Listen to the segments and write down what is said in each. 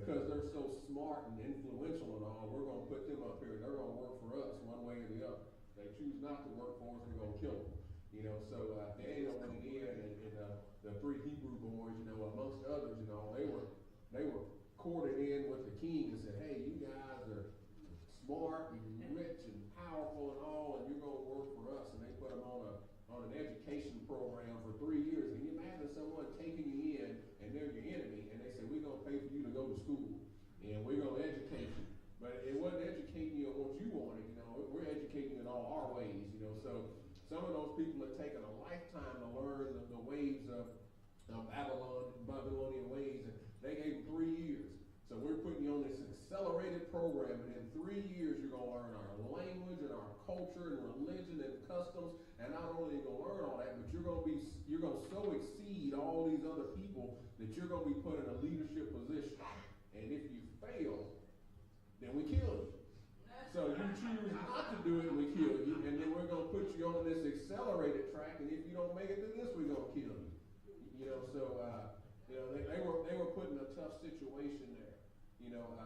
because they're so smart and influential and all, we're going to put them up here. They're going to work for us one way or the other. They choose not to work for us, we're going to kill them. So Daniel went in, and the three Hebrew boys, amongst others, they were courted in with the king and said, hey, you guys are smart and rich and powerful and all, and you're going to work for us. And they put them on an education program for 3 years. Can you imagine someone taking you in and they're your enemy, and they say, we're going to pay for you to go to school, and we're going to educate you. But it wasn't educating you on what you wanted, we're educating you in all our ways, So some of those people have taken a lifetime to learn the ways of Babylonian ways, and they gave them 3 years. So we're putting you on this accelerated program, and in 3 years you're going to learn our language and our culture and religion and customs. And not only are you going to learn all that, but you're going to so exceed all these other people that you're going to be put in a leadership position. And if you fail, then we kill you. So you choose not to do it, we kill you, and then we're going to put you on this accelerated track, and if you don't make it through this, we're going to kill you. They were put in a tough situation there.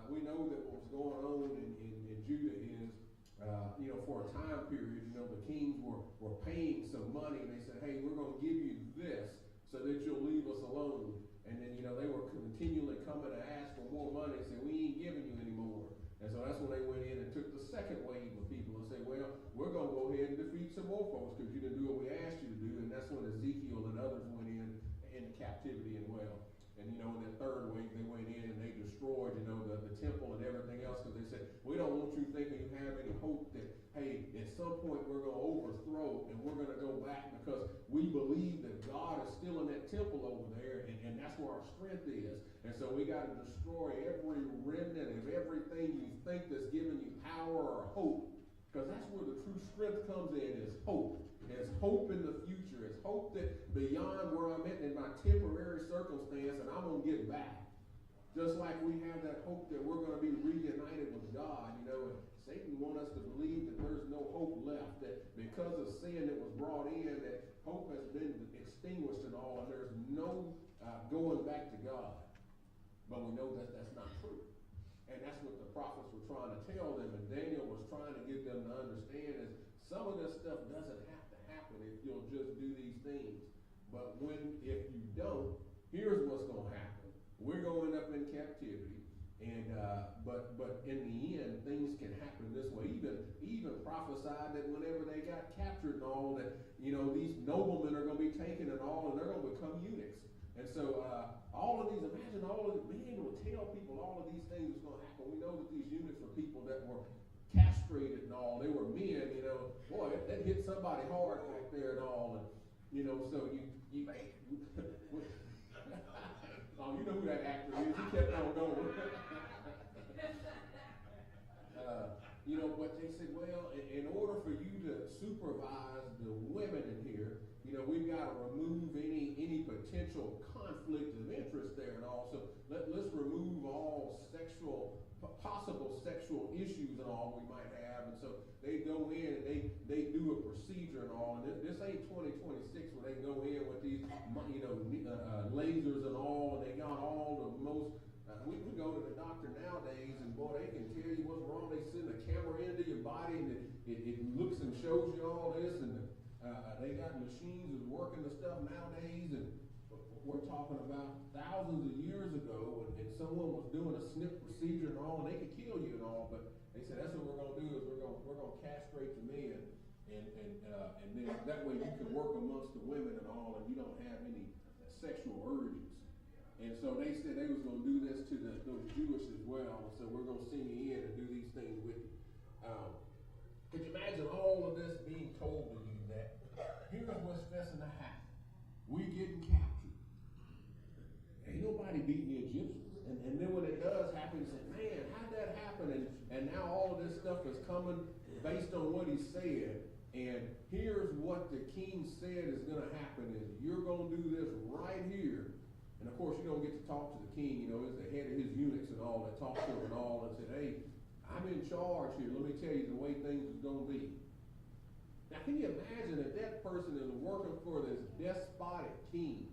We know that what was going on in Judah is, for a time period, the kings were paying some money, and they said, hey, we're going to give you this so that you'll leave us alone. And then, they were continually coming to ask for more money and say, we ain't giving you any more. And so that's when they went in and took the second wave of people and said, well, we're going to go ahead and defeat some more folks because you didn't do what we asked you to do. And that's when Ezekiel and others went into captivity as well. And, in the third wave, they went in and they destroyed, the temple and everything else because they said, we don't want you thinking you have any hope that, hey, at some point we're going to overthrow and we're going to go back because we believe that God is still in that temple over there and that's where our strength is. And so we got to destroy every remnant of everything you think that's giving you power or hope, because that's where the true strength comes in, is hope. It's hope in the future. It's hope that beyond where I'm at in my temporary circumstance, and I'm going to get back. Just like we have that hope that we're going to be reunited with God, and Satan wants us to believe that there's no hope left, that because of sin that was brought in, that hope has been extinguished and all, and there's no going back to God. But we know that that's not true. And that's what the prophets were trying to tell them, and Daniel was trying to get them to understand is some of this stuff doesn't have to happen if you'll just do these things. But if you don't, here's what's going to happen. We're going up in captivity, and but in the end, things can happen this way. Even prophesied that whenever they got captured and all, that these noblemen are going to be taken and all, and they're going to become eunuchs. And so all of these, imagine all of being able to tell people all of these things is going to happen. We know that these eunuchs were people that were castrated and all. They were men, boy, that hit somebody hard back there and all. And, so you oh, you know who that actor is. He kept on going. But they said, well, in order for you to supervise the women in here, we've got to remove any potential conflict of interest there and all. So let's remove all possible sexual issues and all we might have. And so they go in and they do a procedure and all. And this ain't 2026 where they go in with these, lasers and all, and they got all the most. We go to the doctor nowadays, and boy, they can tell you what's wrong. They send a camera into your body, and it looks and shows you all this, and they got machines that's working the stuff nowadays, and we're talking about thousands of years ago, and someone was doing a snip procedure and all, and they could kill you and all, but they said that's what we're going to do is we're going to castrate the men, and then that way you can work amongst the women and all, and you don't have any sexual urges. And so they said they was going to do this to those Jewish as well. And so we're going to send you in and do these things with you. Could you imagine all of this being told to you that here's what's fixing to happen? We getting captured. Ain't nobody beating the Egyptians. And then when it does happen, you say, man, how'd that happen? And now all of this stuff is coming based on what he said. And here's what the king said is going to happen is you're going to do this right here. And of course, you don't get to talk to the king, as the head of his eunuchs and all that talked to him and all and said, hey, I'm in charge here. Let me tell you the way things is going to be. Now, can you imagine that person is working for this despotic king?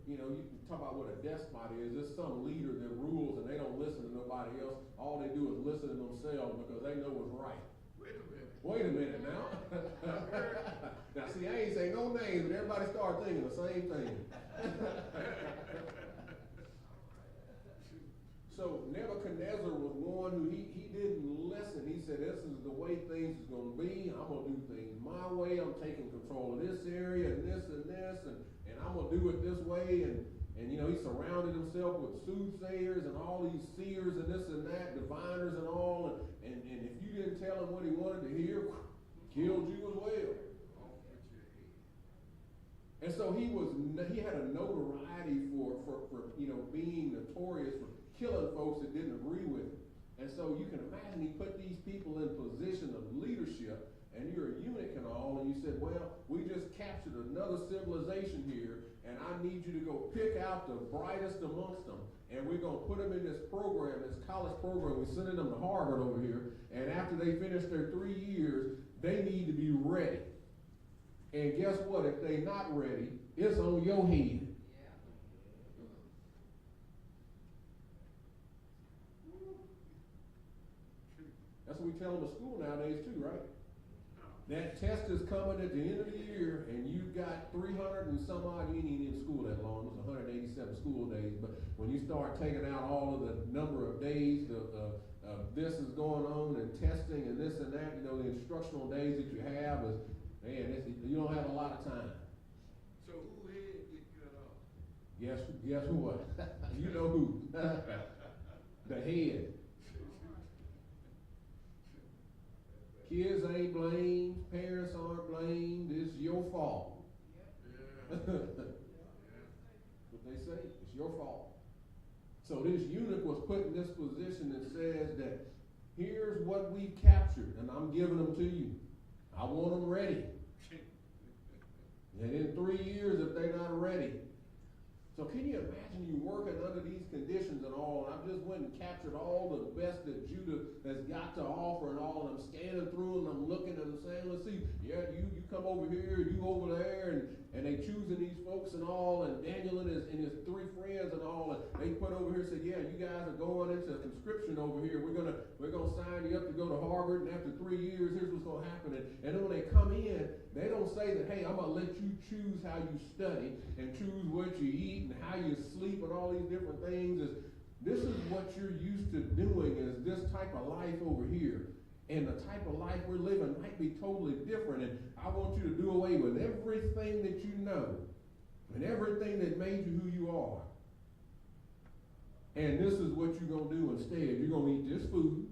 you know, you talk about what a despot is. It's some leader that rules and they don't listen to nobody else. All they do is listen to themselves because they know what's right. Wait a minute now. Now see, I ain't saying no names, but everybody start thinking the same thing. So Nebuchadnezzar was one who he didn't listen. He said, this is the way things is going to be. I'm going to do things my way. I'm taking control of this area and this, and I'm going to do it this way. And you know, he surrounded himself with soothsayers and all these seers and this and that, diviners and all. And if you didn't tell him what he wanted to hear, killed you as well. And so he had a notoriety for you know, being notorious for killing folks that didn't agree with him. And so you can imagine he put these people in position of leadership, and you're a eunuch and all, and you said, well, we just captured another civilization here, and I need you to go pick out the brightest amongst them, and we're going to put them in this program, this college program. We're sending them to Harvard over here, and after they finish their 3 years, they need to be ready. And guess what? If they're not ready, it's on your head. That's what we tell them at school nowadays too, right? That test is coming at the end of the year, and you've got 300 and some odd. You ain't even in school that long. It was 187 school days. But when you start taking out all of the number of days, this is going on, and testing, and this and that, you know, the instructional days that you have is, man, you don't have a lot of time. So who head get cut off? Guess what? You know who? The head. Kids ain't blamed, parents aren't blamed, it's your fault. Yeah. That's what they say, it's your fault. So this eunuch was put in this position that says that here's what we've captured, and I'm giving them to you. I want them ready. And in 3 years, if they're not ready. So can you imagine you working under these conditions and all, and I just went and captured all the best that Judah has got to offer and all, and I'm scanning through and I'm looking and I'm saying, let's see, yeah, you come over here, you over there, and they choosing these folks and all, and Daniel and his 3 friends and all, and they put over here and said, yeah, you guys are going into conscription over here. We're gonna sign you up to go to Harvard, and after 3 years, here's what's gonna happen. And then when they come in, they don't say that, hey, I'm gonna let you choose how you study and choose what you eat and how you sleep and all these different things. This is what you're used to doing, is this type of life over here. And the type of life we're living might be totally different. And I want you to do away with everything that you know and everything that made you who you are. And this is what you're going to do instead. You're going to eat this food.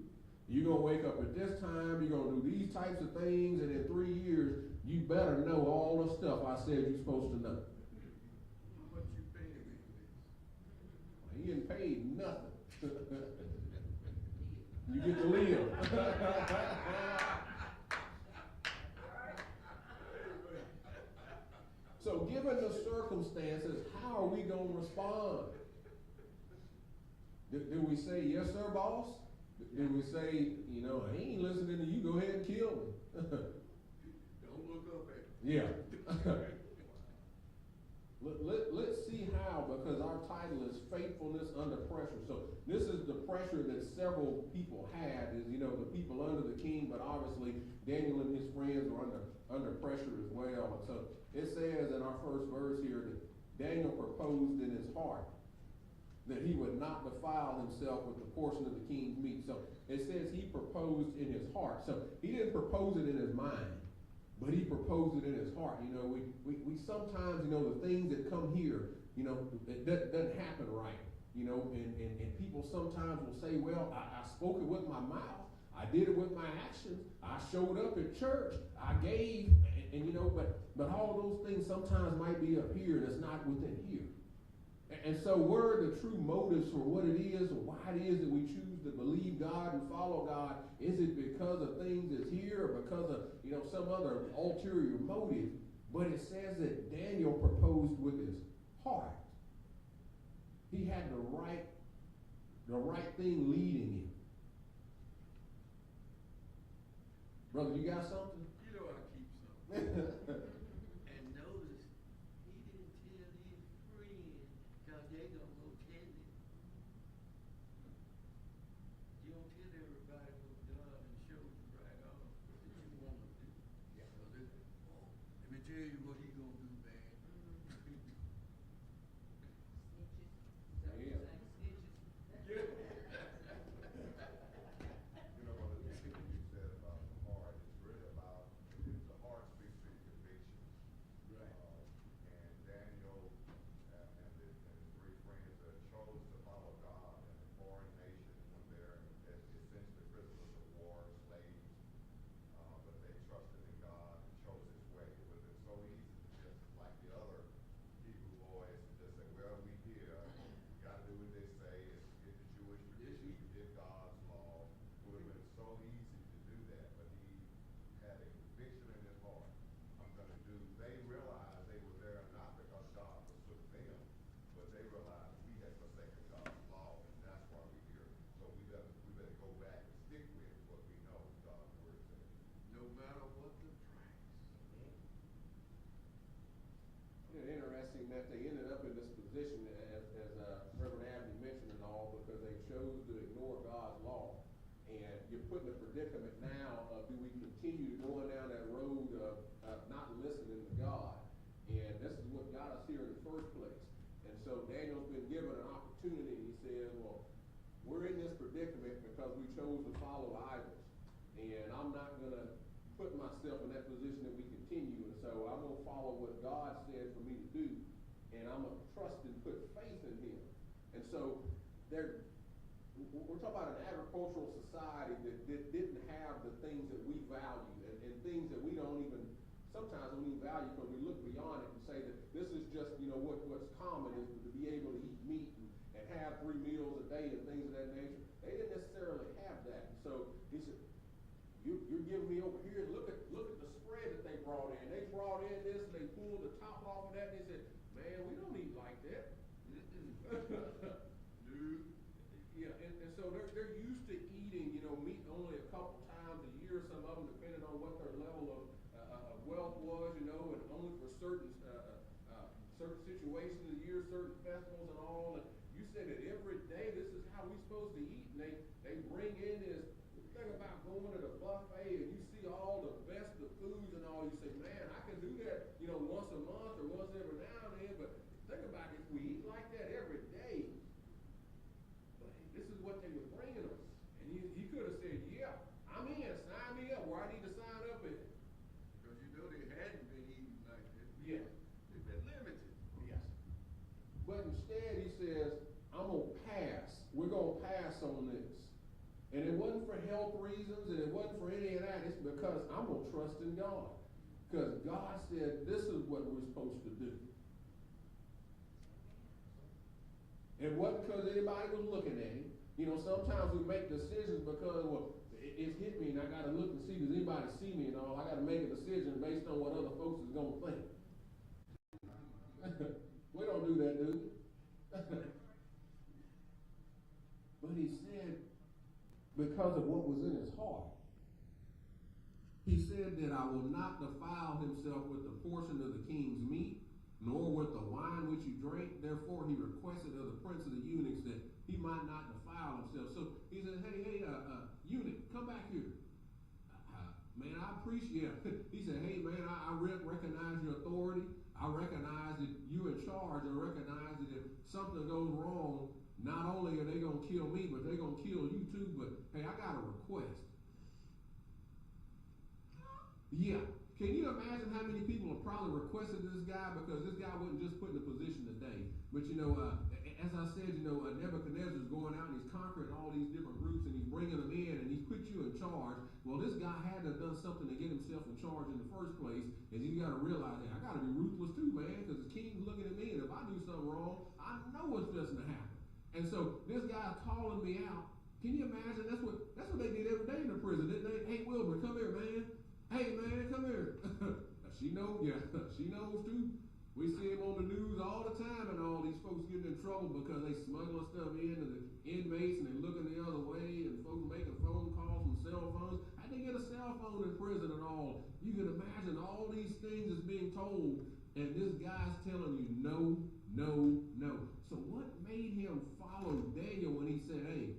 You're going to wake up at this time. You're going to do these types of things. And in 3 years, you better know all the stuff I said you're supposed to know. How much you paying me for this? He ain't paid nothing. You get to live. So given the circumstances, how are we going to respond? Do we say, yes, sir, boss? Do we say, you know, I ain't listening to you, go ahead and kill me? Don't look up at me. Yeah. Let's see how, because our title is Faithfulness Under Pressure. So this is the pressure that several people had, is, you know, the people under the king, but obviously Daniel and his friends were under pressure as well. And so it says in our first verse here that Daniel proposed in his heart that he would not defile himself with the portion of the king's meat. So it says he proposed in his heart. So he didn't propose it in his mind, but he proposed it in his heart. You know, we sometimes, you know, the things that come here, you know, it doesn't happen right. You know, and people sometimes will say, well, I spoke it with my mouth. I did it with my actions. I showed up at church. I gave, and you know, but all of those things sometimes might be up here and it's not within here. And so what are the true motives for what it is or why it is that we choose to believe God and follow God? Is it because of things that's here or because of, you know, some other ulterior motive? But it says that Daniel proposed with his heart. He had the right thing leading him. Brother, you got something? You know I keep something. And notice, he didn't tell his friends tell you what he gonna do, man. Yeah. Yeah. You know, one of the things you said about the heart is really about, the heart speaks to your convictions. Right. And Daniel and his three friends that chose to follow God in a foreign nation when they're essentially prisoners of war, slaves, but they trusted in God and chose His way. It would have been so easy to just like the other Hebrew boys and just say, well, we here, we got to do what they say, it's the Jewish tradition, we did God's law. It would have been so easy to do that, but he had a conviction in his heart. I'm going to do. They realized they were there not because God forsook them, but they realized we had forsaken God's law, and that's why we're here. So we better go back and stick with what we know God's word says. No matter what the price. Yeah, interesting that they ended up in this position as Reverend Abney mentioned and all, because they chose to ignore God's law. And you're put in a predicament now of, do we continue going down that road of not listening to God? And this is what got us here in the first place. And so Daniel's been given an opportunity, and he says, well, we're in this predicament because we chose to follow idols. And I'm not going to put myself in that position that we continue. And so I'm going to follow what God said for me to do. And I'm going to trust and put faith in Him. And so we're talking about an agricultural society that didn't have the things that we value, and things that we sometimes don't even value, because we look beyond it and say that this is just, what's common is to be able to eat meat and have 3 meals a day and things of that nature. They didn't necessarily have that. And so he said, you're giving me over here, look at the spread that they brought in. They brought in this, and they pulled the top off of that, and they said, man, we don't eat like that. Dude. Yeah, and so they're used to eating, meat only a couple times a year, some of them depending on what their level of wealth was, and only for certain situations of the year, certain festivals and all. And you said that every day this is how we're supposed to eat, and they bring in this thing about going to the buffet, and you see all the best of foods and all. You say, man, I can do that, once a month or once every now and then, but think about it, if we eat like that every day, but this is what they were bringing us. And he could have said, yeah, I'm in, sign me up where I need to sign up at. Because they hadn't been eating like that. Yeah. They've been limited. Yes. But instead he says, I'm going to pass. We're going to pass on this. And it wasn't for health reasons, and it wasn't for any of that. It's because I'm going to trust in God. Because God said this is what we're supposed to do. It wasn't because anybody was looking at him. Sometimes we make decisions because, well, it's hit me and I got to look and see, does anybody see me and all. I got to make a decision based on what other folks is going to think. We don't do that, do we? But he said, because of what was in his heart, he said that I will not defile himself with the portion of the king's meat, nor with the wine which he drank. Therefore he requested of the prince of the eunuchs that he might not defile himself. So he said, hey, eunuch, come back here. Man, I appreciate it. He said, hey, man, I recognize your authority. I recognize that you're in charge. I recognize that if something goes wrong, not only are they going to kill me, but they're going to kill you too. But, hey, I got a request. Yeah. Can you imagine how many people have probably requested this guy? Because this guy wasn't just put in a position today. But, as I said, Nebuchadnezzar is going out and he's conquering all these different groups and he's bringing them in and he's put you in charge. Well, this guy had to have done something to get himself in charge in the first place. And he's got to realize, hey, I got to be ruthless too, man, because the king's looking at me, and if I do something wrong, I know what's just going to happen. And so this guy's calling me out. Can you imagine? That's what they did every day in the prison, didn't they? Hey, Wilbur, come here, man. Hey, man, come here. She knows too. We see him on the news all the time, and all these folks getting in trouble because they smuggling stuff into the inmates and they looking the other way, and folks making phone calls from cell phones. How'd they get a cell phone in prison and all? You can imagine all these things is being told, and this guy's telling you no, no, no. So what made him follow Daniel when he said, hey,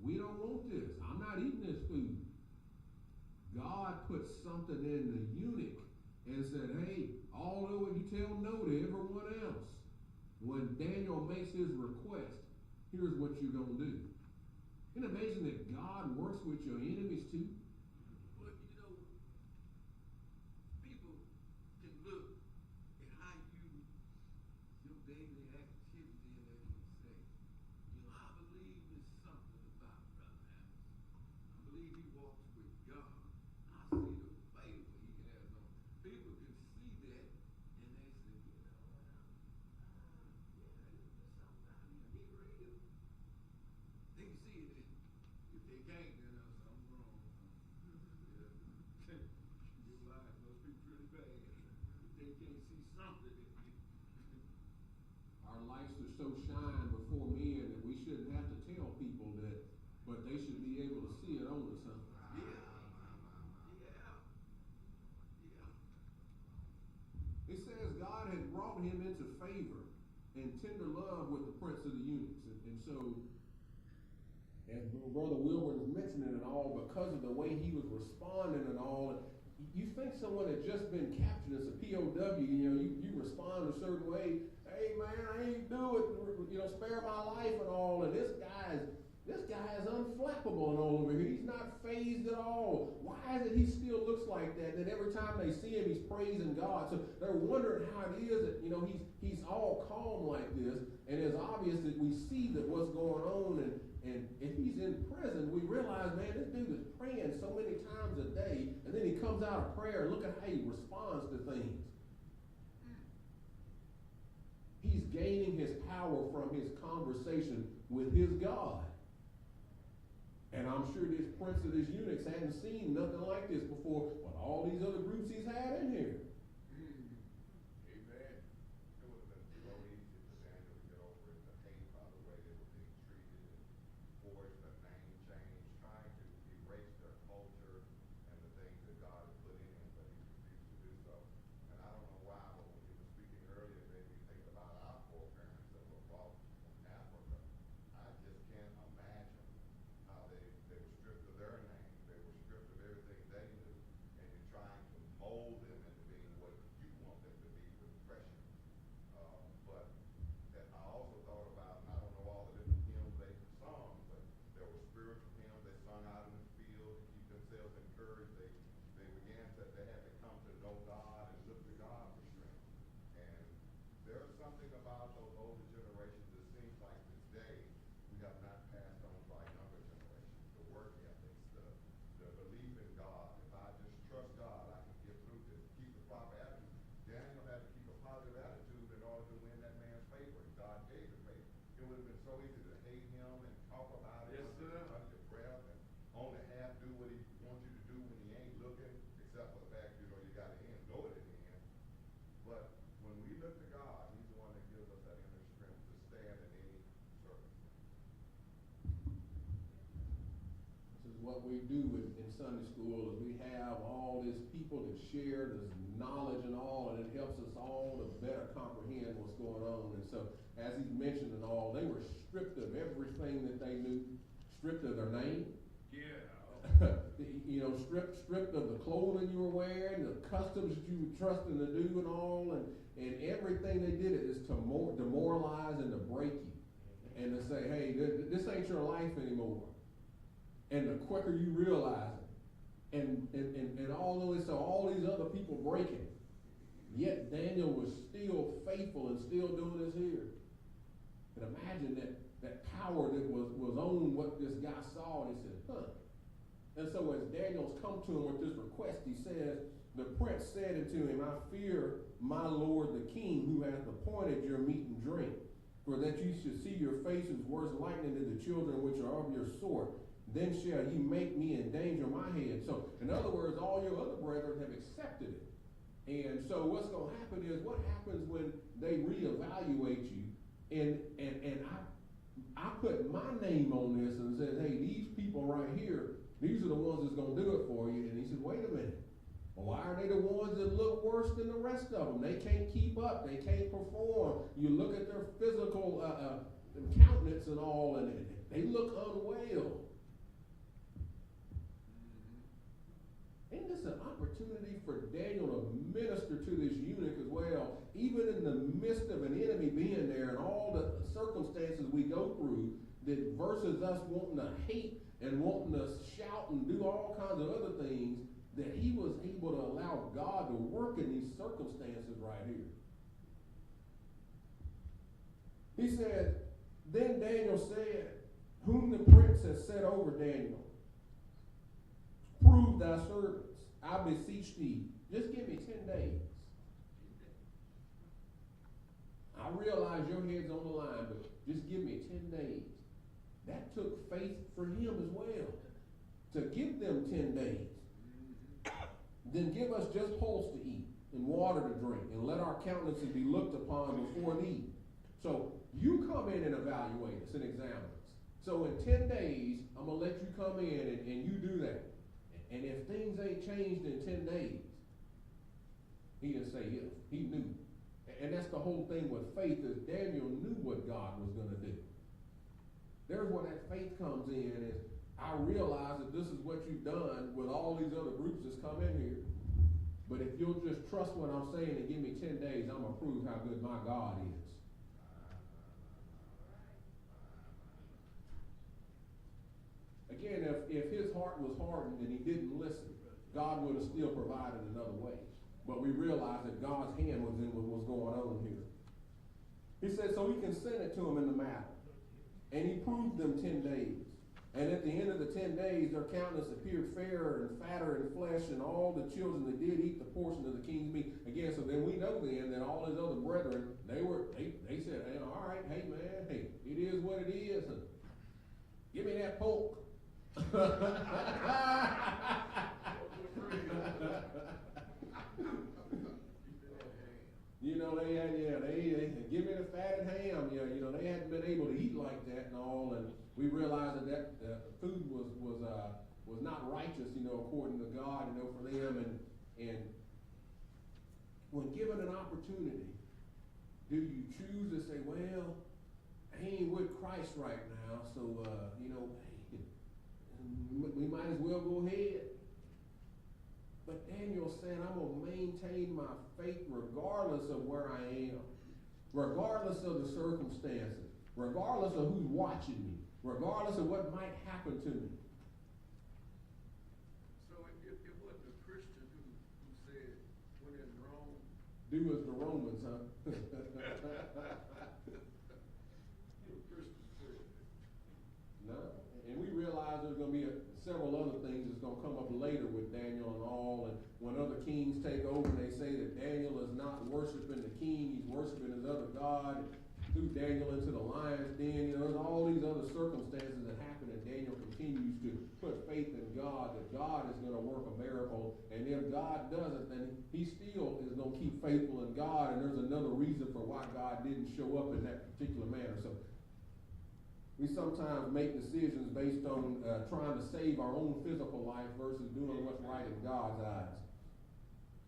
we don't want this. I'm not eating this food. God put something in the eunuch and said, hey, although you tell no to everyone else, when Daniel makes his request, here's what you're going to do. Isn't it amazing that God works with your enemies too? But you know, people can look at how your daily activity, and they can say, you know, I believe there's something about Brother Anderson. I believe he walks with God. I see the favor he has on. People can see that, and they say, you know what, yeah, there's something out here. He real. They can see it. If they can't, then something's wrong. Your life must be pretty bad. If they can't see something in you. Our lights are so shine before men that we shouldn't have to tell people that, but they should be able to see it on us, huh? It says God had brought him into favor and tender love with the prince of the eunuchs. And so, as Brother Wilbur was mentioning and all, because of the way he was responding and all, you think someone had just been captured as a POW, you respond a certain way, hey man, I ain't do it, spare my life and all, and this guy is unflappable and all over here. He's not fazed at all. Why is it he still looks like that? And every time they see him, he's praising God. So they're wondering how it is that, he's all calm like this. And it's obvious that we see that what's going on. And if he's in prison, we realize, man, this dude is praying so many times a day. And then he comes out of prayer and look at how he responds to things. He's gaining his power from his conversation with his God. And I'm sure this prince of this eunuchs hadn't seen nothing like this before, but all these other groups he's had in here. Amen. It would have been so easy for Daniel to get over it, the hate by the way they were being treated, and forged a name change, trying to erase their culture and the things that God had put in him, but he refused to do so. And I don't know why, but when you were speaking earlier, it made me think about our foreparents that were brought from Africa. I just can't imagine how they were stripped of their name, they were stripped of everything they knew, and you're trying to mold them into being what you want them to be with pressure. But that I also thought about, and I don't know all the different hymns they sung, but there were spiritual hymns they sung out in the field to keep themselves encouraged. They began to, they had to come to know God and look to God for strength. And there's something about those older generations that seems like today we have not passed on to our younger generations. The work ethics, the belief in God. If I just trust God, I can get through this. Keep the proper attitude. Daniel had to keep a positive attitude in order to win that man's favor. And God gave him favor. It would have been so easy to hate him and talk about it Yes, sir. under your breath and only half do what he wants you to do when he ain't looking, except for the fact you got to know it in the end. But when we look to God, he's the one that gives us that inner strength to stand in any circumstance. This is what we do in Sunday school, is we have all these people that share this knowledge and all, and it helps us all to better comprehend what's going on. And so, as he's mentioned and all, they were stripped of everything that they knew, stripped of their name. Yeah. Stripped of the clothing you were wearing, the customs that you were trusting to do and all, and everything they did it is to demoralize and to break you. And to say, hey, this ain't your life anymore. And the quicker you realize it, and although it's all these other people breaking, yet Daniel was still faithful and still doing his here. And imagine that power that was on what this guy saw, and he said, huh. And so as Daniel's come to him with this request, he says, the prince said unto him, I fear my lord the king, who hath appointed your meat and drink, for that you should see your faces worse lightning than the children which are of your sort. Then shall ye make me endanger my head. So, in other words, all your other brethren have accepted it. And so what's going to happen is, what happens when they reevaluate you, and I put my name on this and said, hey, these people right here, these are the ones that's going to do it for you. And he said, wait a minute. Why are they the ones that look worse than the rest of them? They can't keep up. They can't perform. You look at their physical countenance and all, and they look unwell. Ain't then it's an opportunity for Daniel to minister to this eunuch as well, even in the midst of an enemy being there and all the circumstances we go through, that versus us wanting to hate and wanting to shout and do all kinds of other things, that he was able to allow God to work in these circumstances right here. He said, then Daniel said, whom the prince has set over Daniel, prove thy servants, I beseech thee, just give me 10 days. I realize your head's on the line, but just give me 10 days. That took faith for him as well, to give them 10 days. Then give us just pulse to eat and water to drink, and let our countenances be looked upon before thee. So you come in and evaluate us and examine us. So in 10 days, I'm going to let you come in and you do that. And if things ain't changed in 10 days, he didn't say if, he knew. And that's the whole thing with faith, is Daniel knew what God was going to do. There's where that faith comes in, is I realize that this is what you've done with all these other groups that's come in here. But if you'll just trust what I'm saying and give me 10 days, I'm going to prove how good my God is. Again, if his heart was hardened and he didn't listen, God would have still provided another way. But we realize that God's hand was in what was going on here. He said, so he consented to him in the matter. And he proved them 10 days. And at the end of the 10 days, their countenance appeared fairer and fatter in flesh, and all the children that did eat the portion of the king's meat. Again, so then we know then that all his other brethren, they said, hey, all right, hey man, hey, it is what it is. And give me that pork. You know, they give me the fatted ham. You know, they hadn't been able to eat like that and all, and we realized that food was not righteous, you know, according to God, you know, for them. And when given an opportunity, do you choose to say, well, I ain't with Christ right now, so you know, we might as well go ahead. But Daniel said, I'm going to maintain my faith regardless of where I am, regardless of the circumstances, regardless of who's watching me, regardless of what might happen to me. So it wasn't a Christian who said, when in Rome, do as the Romans, huh? No. And we realize there's going to be several other things that's going to come up later with Daniel and all. And when other kings take over, they say that Daniel is not worshiping the king, he's worshiping his other god. Threw Daniel into the lion's den. You know, there's all these other circumstances that happen, and Daniel continues to put faith in God, that God is going to work a miracle. And if God doesn't, then he still is going to keep faithful in God. And there's another reason for why God didn't show up in that particular manner. So we sometimes make decisions based on trying to save our own physical life versus doing what's right in God's eyes.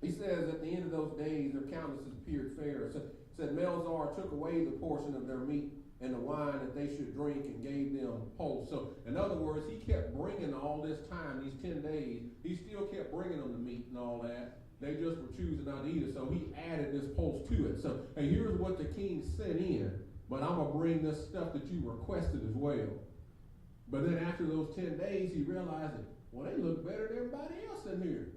He says at the end of those days, their countenances appeared fair. So said Melzar took away the portion of their meat and the wine that they should drink and gave them pulse. So in other words, he kept bringing all this time, these 10 days, he still kept bringing them the meat and all that. They just were choosing not to eat it. So he added this pulse to it. So hey, here's what the king sent in, but I'm going to bring this stuff that you requested as well. But then after those 10 days, he realized that, well, they look better than everybody else in here.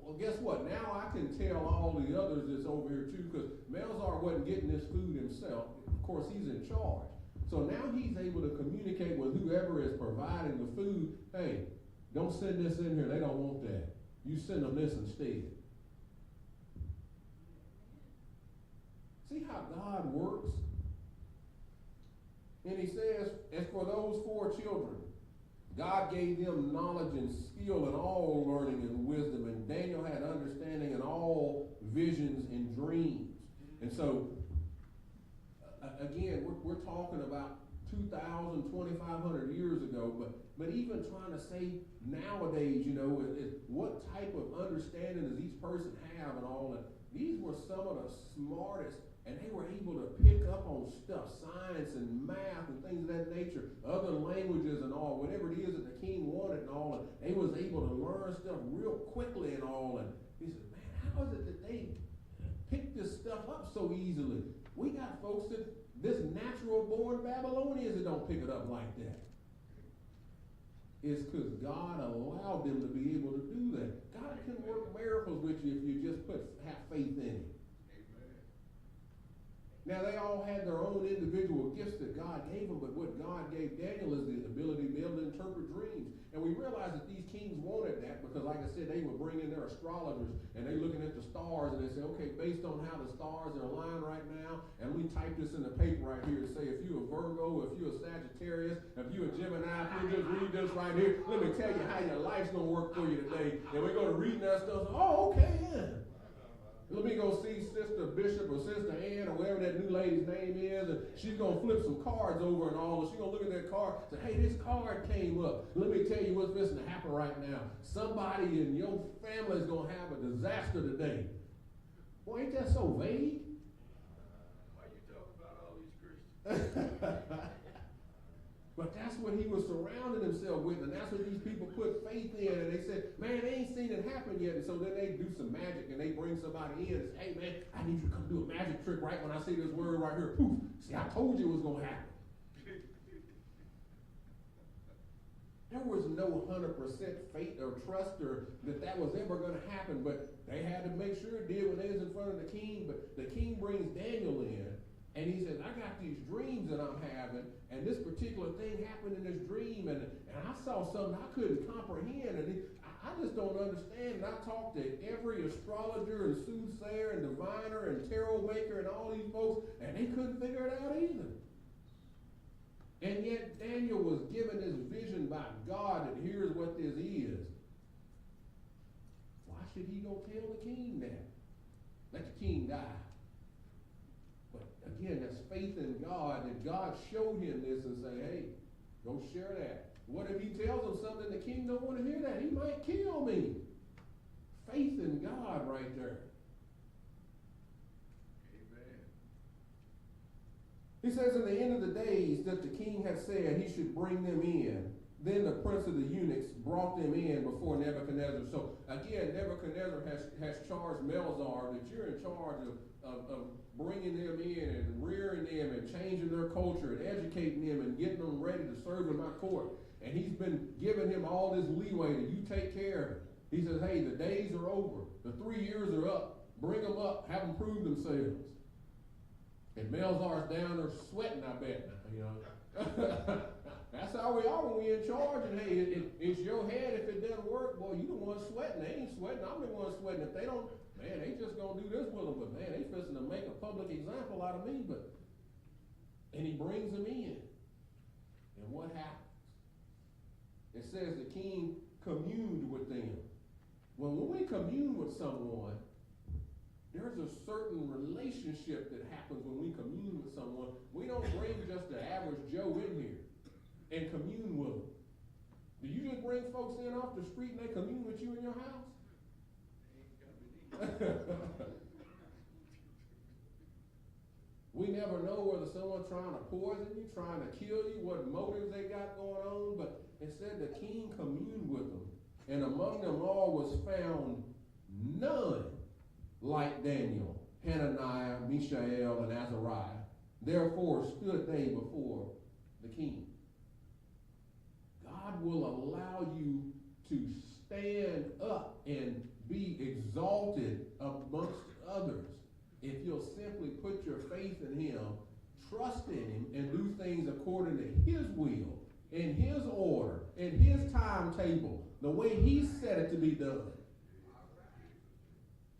Well, guess what? Now I can tell all the others that's over here too, because Melzar wasn't getting this food himself. Of course, he's in charge. So now he's able to communicate with whoever is providing the food. Hey, don't send this in here. They don't want that. You send them this instead. See how God works? And he says, as for those 4 children, God gave them knowledge and skill in all learning and wisdom, and Daniel had understanding in all visions and dreams. And so, again, we're talking about 2,000, 2,500 years ago, but even trying to say nowadays, you know, what type of understanding does each person have and all that. These were some of the smartest, and they were able to pick up on stuff, science and math and things of that nature, other languages and all, whatever it is that the king wanted and all, and they was able to learn stuff real quickly and all. And he said, man, how is it that they pick this stuff up so easily? We got folks that, this natural born Babylonians that don't pick it up like that. It's because God allowed them to be able to do that. God can work miracles with you if you just have faith in Him. Now, they all had their own individual gifts that God gave them, but what God gave Daniel is the ability to be able to interpret dreams. And we realize that these kings wanted that because, like I said, they would bring in their astrologers, and they're looking at the stars, and they say, okay, based on how the stars are aligned right now, and we type this in the paper right here to say if you're a Virgo, if you're a Sagittarius, if you're a Gemini, if you just read this right here, let me tell you how your life's going to work for you today. And we go to reading that stuff, oh, okay, yeah. Let me go see Sister Bishop or Sister Ann or whatever that new lady's name is, and she's going to flip some cards over and all, and she's going to look at that card and say, hey, this card came up. Let me tell you what's going to happen right now. Somebody in your family is going to have a disaster today. Boy, ain't that so vague? Why you talking about all these Christians? But that's what he was surrounding himself with, and that's what these people put faith in, and they said, man, they ain't seen it happen yet, and so then they do some magic, and they bring somebody in and say, hey, man, I need you to come do a magic trick right when I say this word right here. Poof. See, I told you it was going to happen. There was no 100% faith or trust or that was ever going to happen, but they had to make sure it did when they was in front of the king. But the king brings Daniel in, and he says, I got these dreams that I'm having, and this particular thing happened in this dream, and I saw something I couldn't comprehend, and I just don't understand. And I talked to every astrologer and soothsayer and diviner and tarot maker and all these folks, and they couldn't figure it out either. And yet Daniel was given this vision by God that here's what this is. Why should he go tell the king that? Let the king die. But again, that's faith in God, that God showed him this and say, hey, go share that. What if he tells him something the king don't want to hear that? He might kill me. Faith in God right there. Amen. He says in the end of the days that the king had said he should bring them in. Then the prince of the eunuchs brought them in before Nebuchadnezzar. So again, Nebuchadnezzar has charged Melzar that you're in charge of bringing them in and rearing them and changing their culture and educating them and getting them ready to serve in my court. And he's been giving him all this leeway that you take care of it. He says, hey, the days are over. The 3 years are up. Bring them up. Have them prove themselves. And Melzar's down there sweating, I bet. You know. That's how we are when we're in charge. And hey, it's your head. If it doesn't work, boy, you the one sweating. They ain't sweating. I'm the one sweating. If they don't, man, they just gonna do this with them. But man, they fixing to make a public example out of me. And he brings them in. And what happens? It says the king communed with them. Well, when we commune with someone, there's a certain relationship that happens when we commune with someone. We don't bring just the average Joe in here and commune with them. Do you just bring folks in off the street and they commune with you in your house? We never know whether someone's trying to poison you, trying to kill you, what motives they got going on, but it said the king communed with them, and among them all was found none like Daniel, Hananiah, Mishael, and Azariah. Therefore stood they before the king. God will allow you to stand up and be exalted amongst others if you'll simply put your faith in him, trust in him, and do things according to his will, in his order, in his timetable, the way he said it to be done.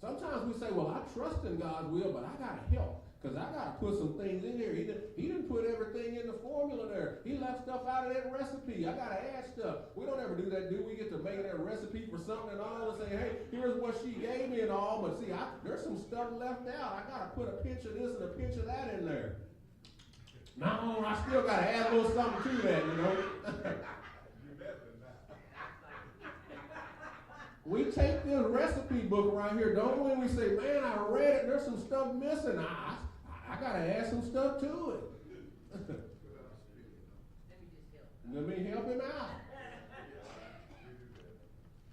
Sometimes we say, well, I trust in God's will, but I got to help because I got to put some things in here. He didn't put everything in the formula there. He left stuff out of that recipe. I got to add stuff. We don't ever do that, do we? Get to make that recipe for something and all and say, hey, here's what she gave me and all, but see, there's some stuff left out. I got to put a pinch of this and a pinch of that in there. No, I still got to add a little something to that, you know. We take this recipe book around here, don't we? And we say, man, I read it. There's some stuff missing. I got to add some stuff to it. Let me just help. Let me help him out.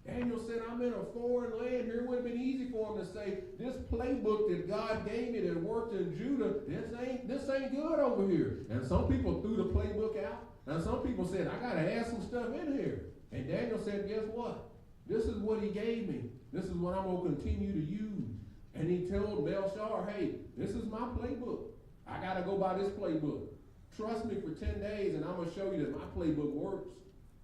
Daniel said, I'm in a foreign land here. It would have been easy for him to say, this playbook that God gave me that worked in Judah, this ain't good over here. And some people threw the playbook out. And some people said, I got to add some stuff in here. And Daniel said, guess what? This is what he gave me. This is what I'm going to continue to use. And he told Belshazzar, hey, this is my playbook. I got to go by this playbook. Trust me for 10 days and I'm going to show you that my playbook works.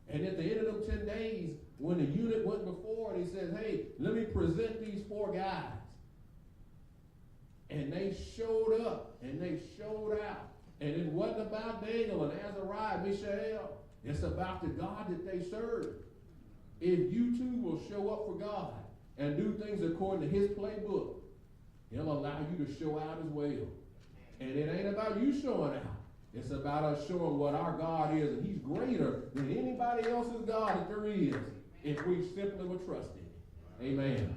And at the end of them 10 days, when the eunuch went before and he said, hey, let me present these 4 guys. And they showed up and they showed out. And it wasn't about Daniel and Azariah, Mishael. It's about the God that they serve. If you too will show up for God and do things according to his playbook, he'll allow you to show out as well. And it ain't about you showing out. It's about us showing what our God is, and he's greater than anybody else's God that there is, if we simply will trust in him. Amen.